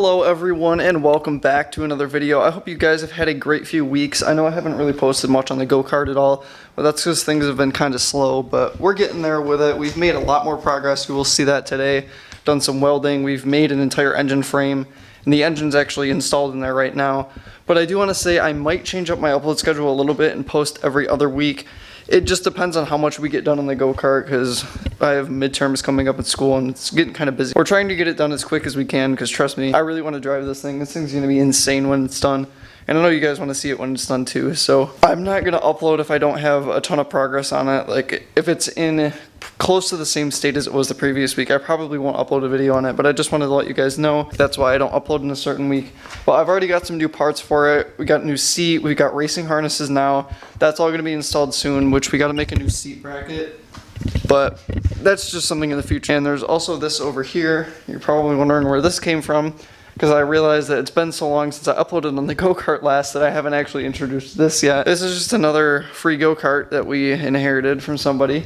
Hello everyone and welcome back to another video. I hope you guys have had a great few weeks. I know I haven't really posted much on the go-kart at all, but that's because things have been kind of slow, but we're getting there with it. We've made a lot more progress. You will see that today. Done some welding. We've made an entire engine frame, and the engine's actually installed in there right now. But I do want to say I might change up my upload schedule a little bit and post every other week. It just depends on how much we get done on the go-kart because I have midterms coming up at school and it's getting kind of busy. We're trying to get it done as quick as we can because trust me, I really want to drive this thing. This thing's going to be insane when it's done. And I know you guys want to see it when it's done too. So I'm not going to upload if I don't have a ton of progress on it. Like if it's in close to the same state as it was the previous week, I probably won't upload a video on it, but I just wanted to let you guys know that's why I don't upload in a certain week. But I've already got some new parts for it. We got a new seat, we got racing harnesses now. That's all going to be installed soon, which we got to make a new seat bracket. But that's just something in the future. And there's also this over here. You're probably wondering where this came from, because I realized that it's been so long since I uploaded on the go-kart last that I haven't actually introduced this yet. This is just another free go-kart that we inherited from somebody,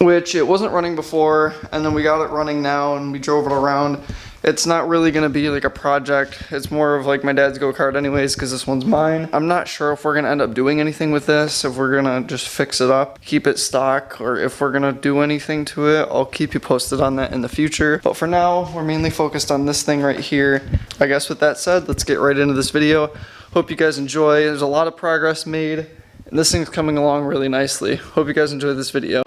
which it wasn't running before, and then we got it running now and we drove it around. It's not really going to be like a project. It's more of like my dad's go-kart anyways, because this one's mine. I'm not sure if we're going to end up doing anything with this, if we're going to just fix it up, keep it stock, or if we're going to do anything to it. I'll keep you posted on that in the future. But for now, we're mainly focused on this thing right here. I guess with that said, let's get right into this video. Hope you guys enjoy. There's a lot of progress made, and this thing's coming along really nicely. Hope you guys enjoy this video.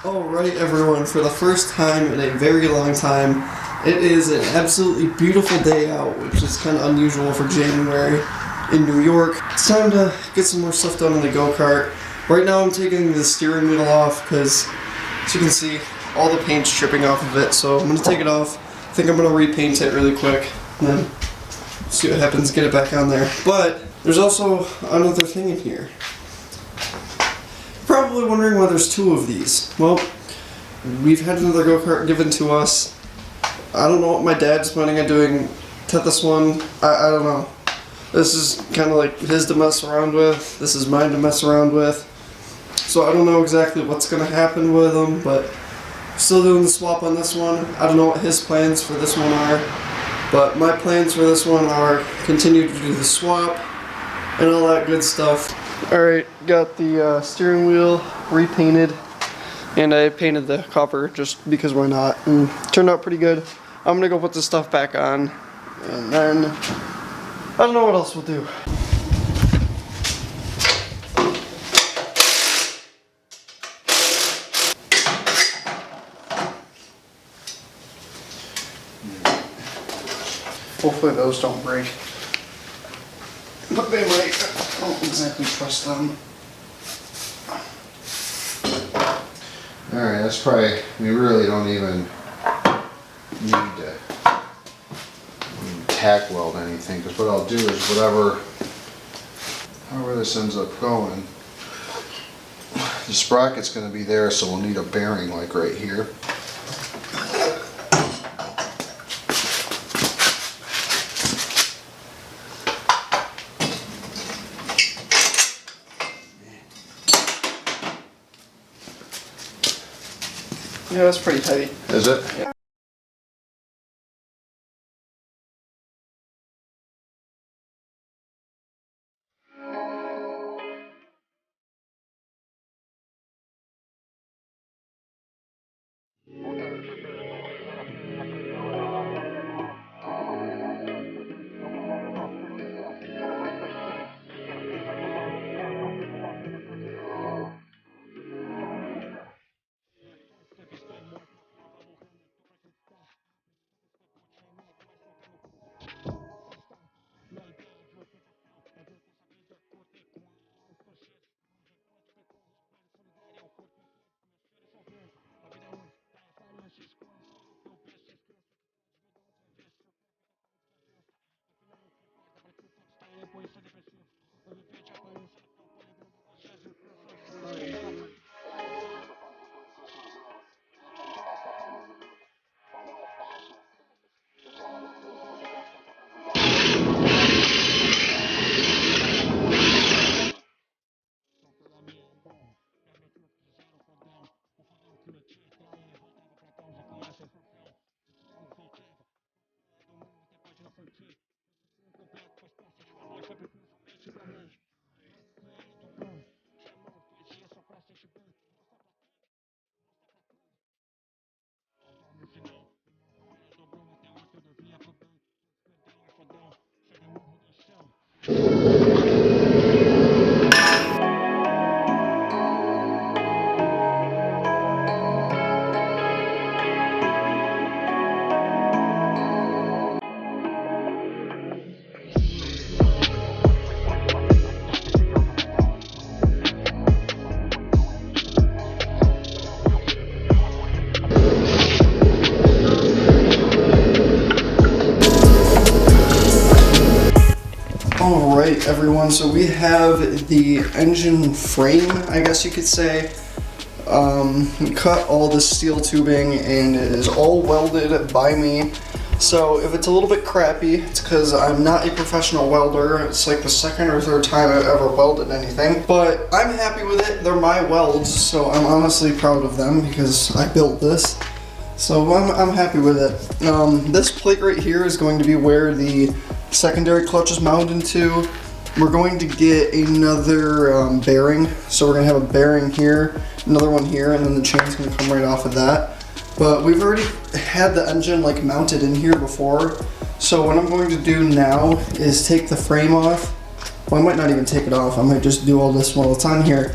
Alright everyone, for the first time in a very long time, it is an absolutely beautiful day out, which is kind of unusual for January in New York. It's time to get some more stuff done on the go-kart. Right now I'm taking the steering wheel off because, as you can see, all the paint's stripping off of it, so I'm going to take it off. I think I'm going to repaint it really quick, and then see what happens, get it back on there. But there's also another thing in here. Probably wondering why there's two of these. Well, we've had another go-kart given to us. I don't know what my dad's planning on doing to this one. I don't know. This is kind of like his to mess around with. This is mine to mess around with. So I don't know exactly what's going to happen with them, but still doing the swap on this one. I don't know what his plans for this one are, but my plans for this one are continue to do the swap and all that good stuff. Alright, got the steering wheel repainted, and I painted the copper just because why not, and it turned out pretty good. I'm gonna go put this stuff back on, and then I don't know what else we'll do. Hopefully those don't break. But they might. I don't exactly trust them. Alright, that's probably, we really don't even need to tack weld anything, because what I'll do is however this ends up going, the sprocket's going to be there, so we'll need a bearing like right here. Yeah, that's pretty heavy. Is it? Yeah. Alright everyone, so we have the engine frame, I guess you could say. We cut all the steel tubing and it is all welded by me. So if it's a little bit crappy, it's because I'm not a professional welder. It's like the second or third time I've ever welded anything. But I'm happy with it. They're my welds, so I'm honestly proud of them because I built this. So I'm happy with it. This plate right here is going to be where the secondary clutch is mounted to. We're going to get another bearing. So we're going to have a bearing here, another one here, and then the chain's going to come right off of that. But we've already had the engine like mounted in here before. So what I'm going to do now is take the frame off. Well, I might not even take it off. I might just do all this while it's on here.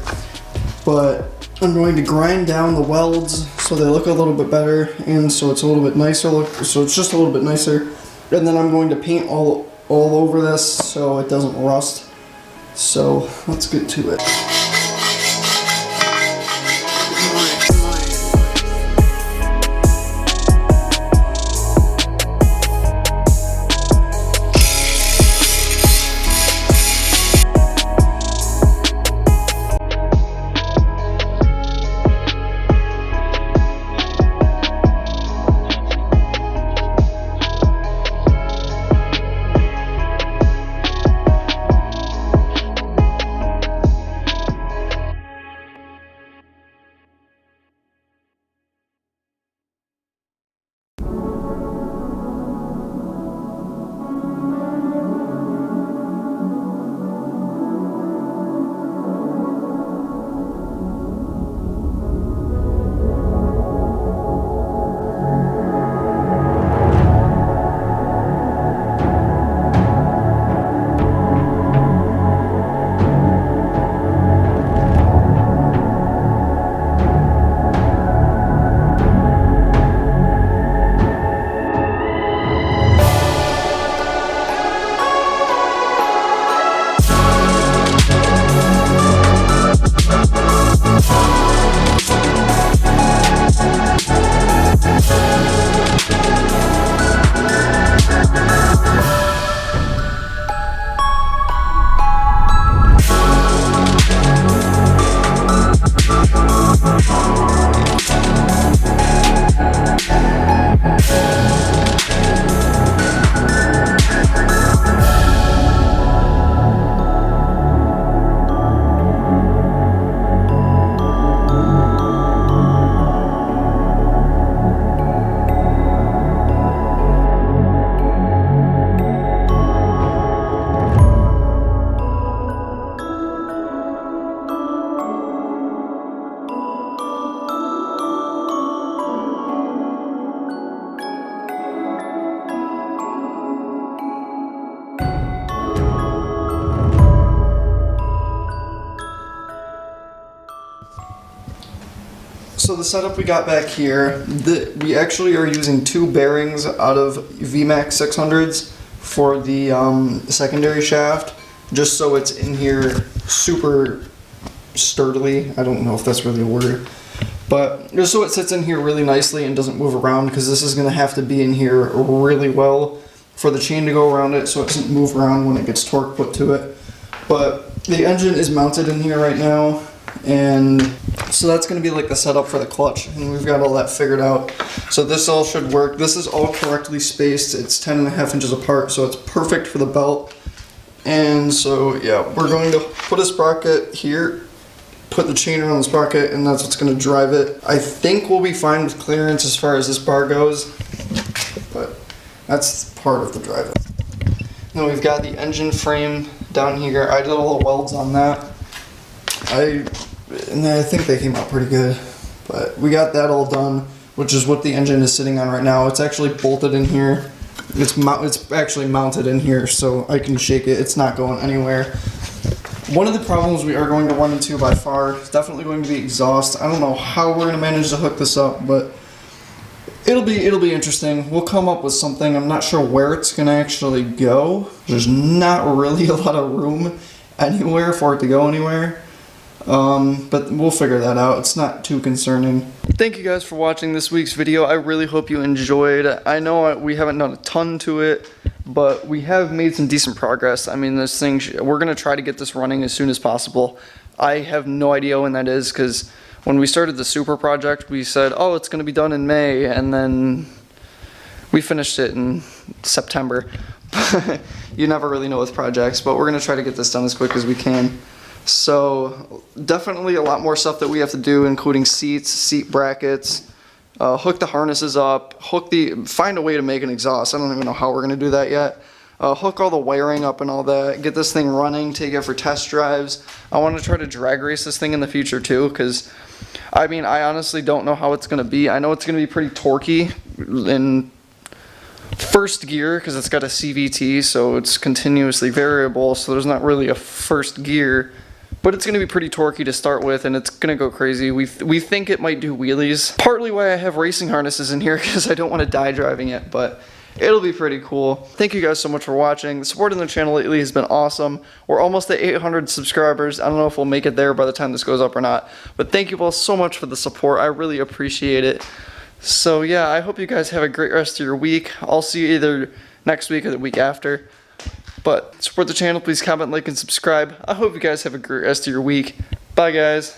But I'm going to grind down the welds so they look a little bit better, and so it's a little bit nicer. So it's just a little bit nicer. And then I'm going to paint all over this so it doesn't rust. So let's get to it. the setup we got back here, we actually are using 2 bearings out of VMAX 600s for the secondary shaft, just so it's in here super sturdily. I don't know if that's really a word, but just so it sits in here really nicely and doesn't move around, because this is going to have to be in here really well for the chain to go around it so it doesn't move around when it gets torque put to it. But the engine is mounted in here right now, and so that's going to be like the setup for the clutch, and we've got all that figured out. So this all should work. This is all correctly spaced. It's 10.5 inches apart, so it's perfect for the belt. And so yeah, we're going to put a sprocket here, put the chain around the sprocket, and that's what's going to drive it. I think we'll be fine with clearance as far as this bar goes, but that's part of the drive. Then we've got the engine frame down here. I did all the welds on that. And I think they came out pretty good, but we got that all done, which is what the engine is sitting on right now. It's actually bolted in here. It's actually mounted in here, so I can shake it. It's not going anywhere. One of the problems we are going to run into by far is definitely going to be exhaust. I don't know how we're going to manage to hook this up, but it'll be interesting. We'll come up with something. I'm not sure where it's going to actually go. There's not really a lot of room anywhere for it to go anywhere. But we'll figure that out. It's not too concerning. Thank you guys for watching this week's video. I really hope you enjoyed. I know we haven't done a ton to it, but we have made some decent progress. I mean, this thing, we're going to try to get this running as soon as possible. I have no idea when that is, because when we started the super project, we said, oh, it's going to be done in May, and then we finished it in September. You never really know with projects, but we're going to try to get this done as quick as we can. So definitely a lot more stuff that we have to do, including seats, seat brackets, hook the harnesses up, find a way to make an exhaust. I don't even know how we're going to do that yet. Hook all the wiring up and all that, get this thing running, take it for test drives. I want to try to drag race this thing in the future too, because I mean, I honestly don't know how it's going to be. I know it's going to be pretty torquey in first gear because it's got a CVT, so it's continuously variable, so there's not really a first gear. But it's going to be pretty torquey to start with, and it's going to go crazy. We think it might do wheelies. Partly why I have racing harnesses in here, because I don't want to die driving it, but it'll be pretty cool. Thank you guys so much for watching. The support on the channel lately has been awesome. We're almost at 800 subscribers. I don't know if we'll make it there by the time this goes up or not, but thank you all so much for the support. I really appreciate it. So yeah, I hope you guys have a great rest of your week. I'll see you either next week or the week after. But support the channel, please comment, like, and subscribe. I hope you guys have a great rest of your week. Bye, guys.